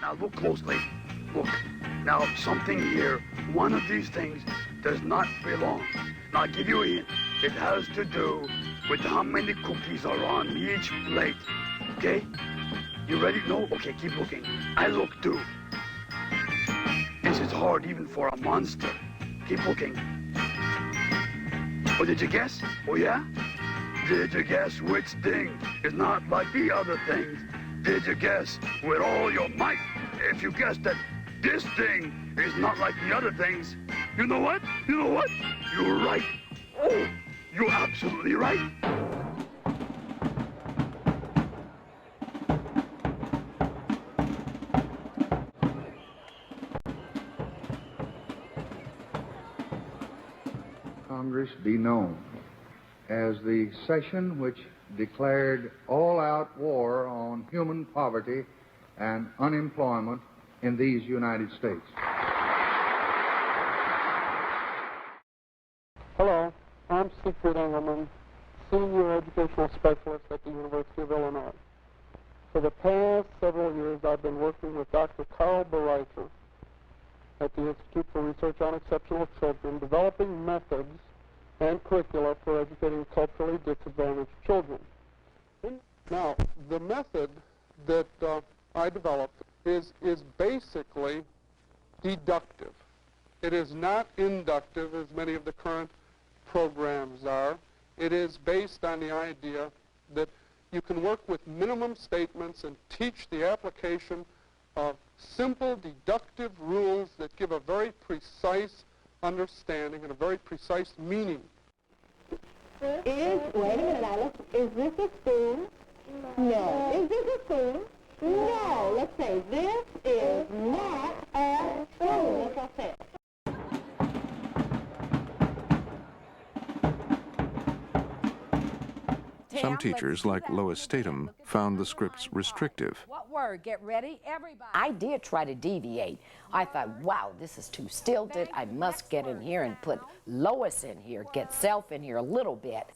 Now look closely. Look. Now something here, one of these things does not belong. Now I'll give you a hint. It has to do with how many cookies are on each plate. Okay? You ready? No? Okay, keep looking. I look too. This is hard even for a monster. Keep looking. Oh, did you guess? Oh, yeah? Did you guess which thing is not like the other things? Did you guess with all your might? If you guessed that this thing is not like the other things, you know what? You know what? You're right. Oh, you're absolutely right. Congress be known as the session which declared all-out war on human poverty and unemployment in these United States. Hello, I'm Siegfried Engelman, Senior Educational Specialist at the University of Illinois. For the past several years, I've been working with Dr. Carl Bereicher at the Institute for Research on Exceptional Children, developing methods and curricula for educating culturally disadvantaged children. Now, the method that I developed is basically deductive. It is not inductive, as many of the current programs are. It is based on the idea that you can work with minimum statements and teach the application of simple deductive rules that give a very precise understanding and a very precise meaning. Wait a minute, Alice. Is this a spoon? No. Is this a spoon? No. Let's say this is not a spoon. That's all I said. Some teachers, like Lois Statham, found the scripts restrictive. What word? Get ready, everybody. I did try to deviate. I thought, wow, this is too stilted. I must get in here and put Lois in here, get self in here a little bit.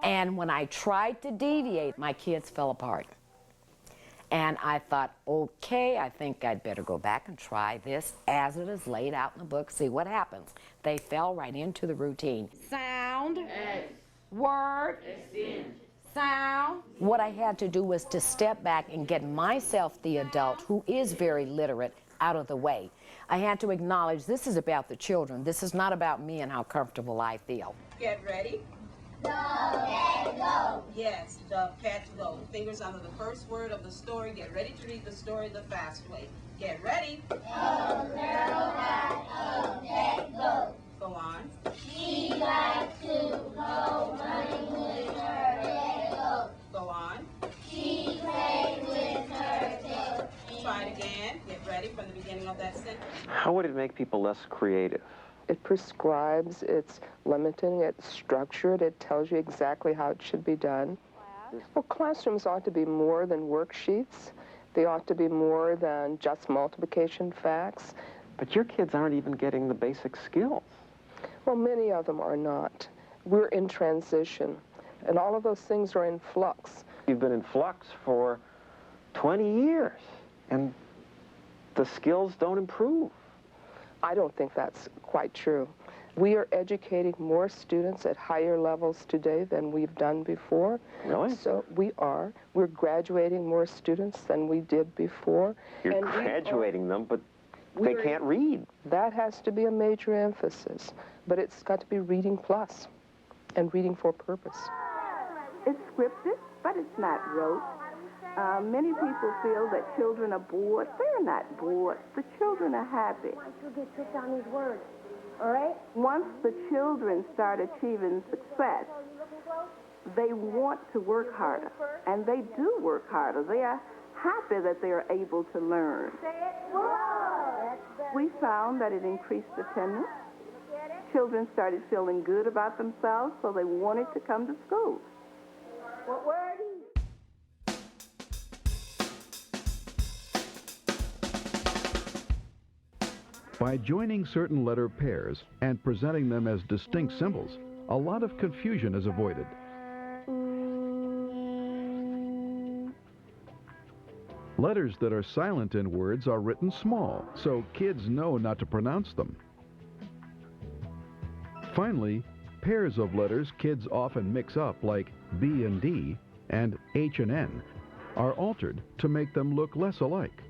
And when I tried to deviate, my kids fell apart. And I thought, okay, I think I'd better go back and try this as it is laid out in the book, see what happens. They fell right into the routine. Sound. Yes. Word. Extend. Sound. What I had to do was to step back and get myself, the adult, who is very literate, out of the way. I had to acknowledge this is about the children. This is not about me and how comfortable I feel. Get ready. Go, let go. Yes, the catch go. Fingers onto the first word of the story. Get ready to read the story the fast way. Get ready. Go, girl, let go. Go on. She likes to go running with her Lego. Go on. She plays with her tail. Try it again. Get ready from the beginning of that sentence. How would it make people less creative? It prescribes, it's limiting, it's structured, it tells you exactly how it should be done. Well, classrooms ought to be more than worksheets. They ought to be more than just multiplication facts. But your kids aren't even getting the basic skills. Well, many of them are not. We're in transition, and all of those things are in flux. You've been in flux for 20 years, and the skills don't improve. I don't think that's quite true. We are educating more students at higher levels today than we've done before. Really? So we are. We're graduating more students than we did before. You're graduating them, but they can't read. That has to be a major emphasis. But it's got to be reading plus and reading for purpose. It's scripted, but it's not rote. Many people feel that children are bored. They're not bored. The children are happy. Once you get tripped on these words, all right? Once the children start achieving success, they want to work harder, and they do work harder. They are happy that they are able to learn. We found that it increased attendance. Children started feeling good about themselves, so they wanted to come to school. What word? By joining certain letter pairs and presenting them as distinct symbols, a lot of confusion is avoided. Letters that are silent in words are written small, so kids know not to pronounce them. Finally, pairs of letters kids often mix up, like B and D and H and N, are altered to make them look less alike.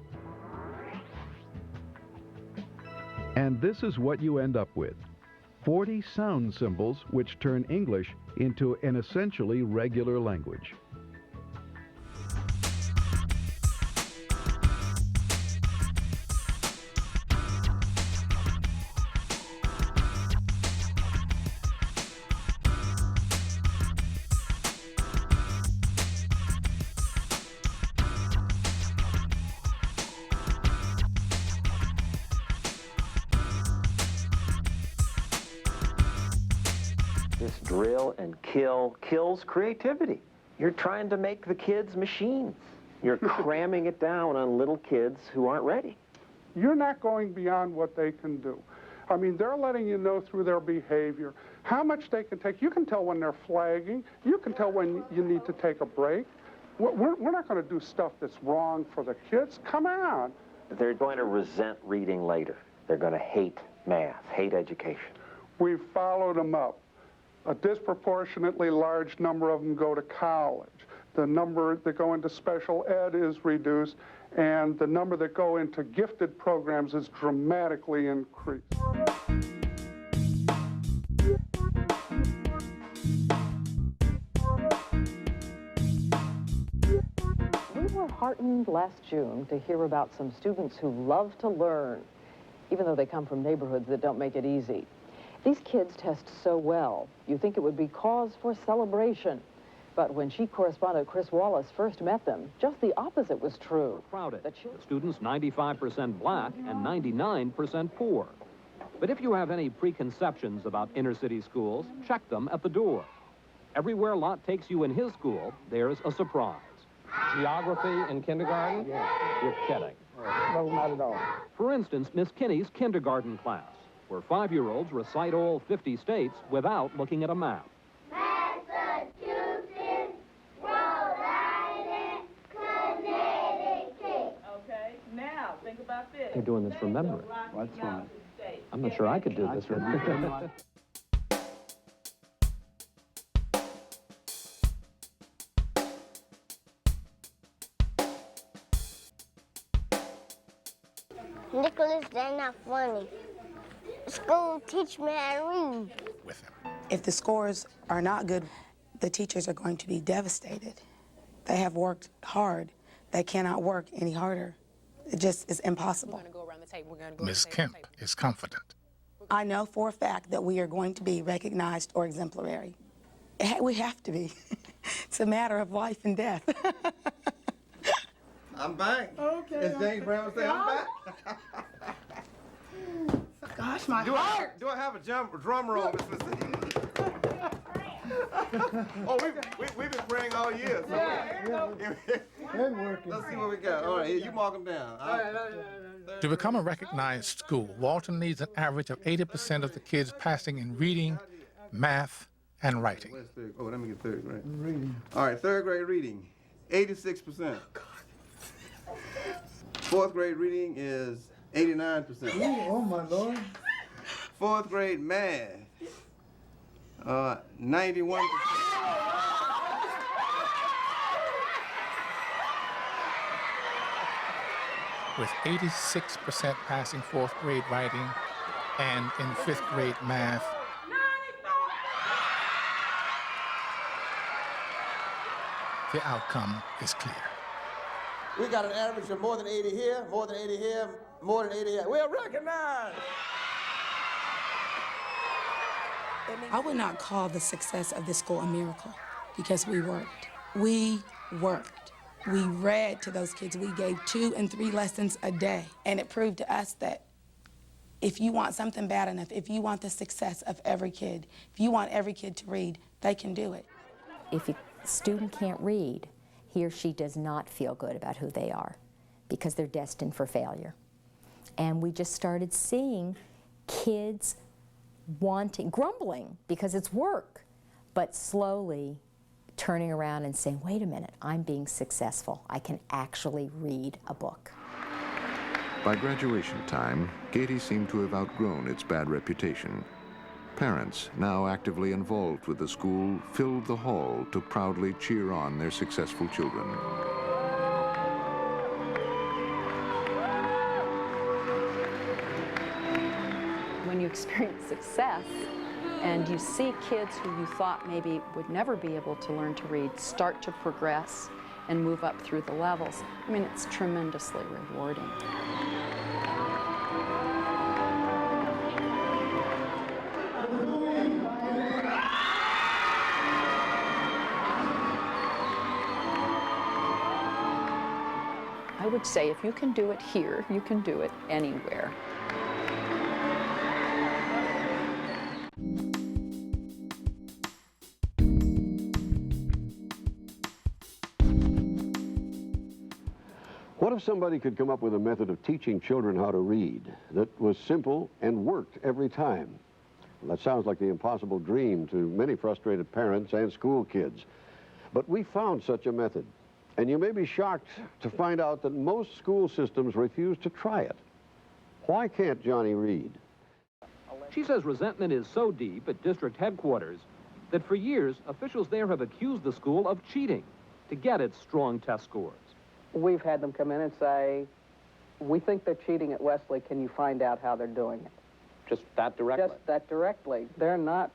And this is what you end up with: 40 sound symbols which turn English into an essentially regular language. This drill and kill kills creativity. You're trying to make the kids machines. You're cramming it down on little kids who aren't ready. You're not going beyond what they can do. I mean, they're letting you know through their behavior how much they can take. You can tell when they're flagging. You can tell when you need to take a break. We're not going to do stuff that's wrong for the kids. Come on. They're going to resent reading later. They're going to hate math, hate education. We've followed them up. A disproportionately large number of them go to college. The number that go into special ed is reduced, and the number that go into gifted programs is dramatically increased. We were heartened last June to hear about some students who love to learn, even though they come from neighborhoods that don't make it easy. These kids test so well, you think it would be cause for celebration. But when chief correspondent Chris Wallace first met them, just the opposite was true. Crowded. The students 95% black and 99% poor. But if you have any preconceptions about inner-city schools, check them at the door. Everywhere Lot takes you in his school, there's a surprise. Geography in kindergarten? Yeah. You're kidding. No, not at all. For instance, Miss Kinney's kindergarten class, where 5-year-olds recite all 50 states without looking at a map. Massachusetts, Rhode Island, Connecticut. Okay, now think about this. You're doing this from memory. What's wrong? I'm not sure I could do this from memory. Nicholas, they're not funny. School teach me how to read. With him. If the scores are not good, the teachers are going to be devastated. They have worked hard. They cannot work any harder. It just is impossible. We're going to go around the table. We're going to go Ms. Kemp is confident. I know for a fact that we are going to be recognized or exemplary. We have to be. It's a matter of life and death. I'm back. Okay. As James Brown said, I'm back. Gosh, my heart. Do I have a drum roll, Miss Mississippi? Oh, we've been praying all year. So let's see what we got. All right, here, you mark them down. To become a recognized school, Walton needs an average of 80% of the kids passing in reading, math, and writing. Oh, let me get third grade. Reading. All right, third grade reading, 86%. Fourth grade reading is 89%. Oh, my Lord. Fourth grade math, 91%. With 86% passing fourth grade writing and in fifth grade math, the outcome is clear. We got an average of more than 80 here, more than 80 here, more than 80 here. We're recognized. I would not call the success of this school a miracle because we worked. We worked. We read to those kids. We gave 2 and 3 lessons a day. And it proved to us that if you want something bad enough, if you want the success of every kid, if you want every kid to read, they can do it. If a student can't read, he or she does not feel good about who they are because they're destined for failure. And we just started seeing kids grumbling because it's work, but slowly turning around and saying, wait a minute, I'm being successful. I can actually read a book. By graduation time, Gaiety seemed to have outgrown its bad reputation. Parents, now actively involved with the school, filled the hall to proudly cheer on their successful children. When you experience success and you see kids who you thought maybe would never be able to learn to read start to progress and move up through the levels, I mean, it's tremendously rewarding. I would say if you can do it here, you can do it anywhere. What if somebody could come up with a method of teaching children how to read that was simple and worked every time? Well, that sounds like the impossible dream to many frustrated parents and school kids. But we found such a method. And you may be shocked to find out that most school systems refuse to try it. Why can't Johnny read? She says resentment is so deep at district headquarters that for years, officials there have accused the school of cheating to get its strong test scores. We've had them come in and say, we think they're cheating at Wesley. Can you find out how they're doing it? Just that directly? Just that directly. They're not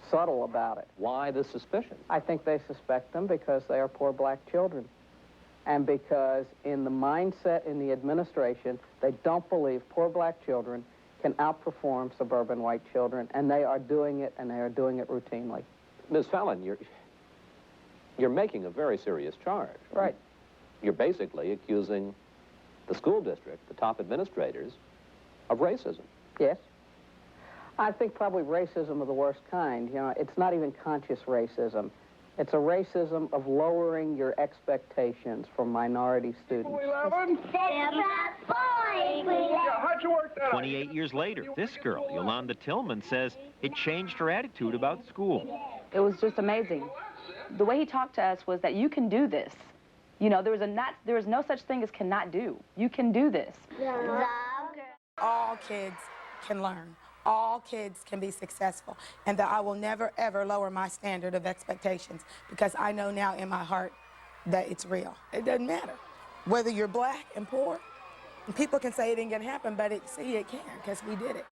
subtle about it. Why the suspicion? I think they suspect them because they are poor black children. And because in the mindset in the administration, they don't believe poor black children can outperform suburban white children, and they are doing it, and they are doing it routinely. Ms. Fallon, you're making a very serious charge. Right. You're basically accusing the school district, the top administrators, of racism. Yes. I think probably racism of the worst kind. You know, it's not even conscious racism. It's a racism of lowering your expectations for minority students. 28 years later, this girl, Yolanda Tillman, says it changed her attitude about school. It was just amazing. The way he talked to us was that you can do this. You know, there was no such thing as cannot do. You can do this. All kids can learn. All kids can be successful, and that I will never, ever lower my standard of expectations because I know now in my heart that it's real. It doesn't matter whether you're black and poor. And people can say it ain't gonna happen, but it can because we did it.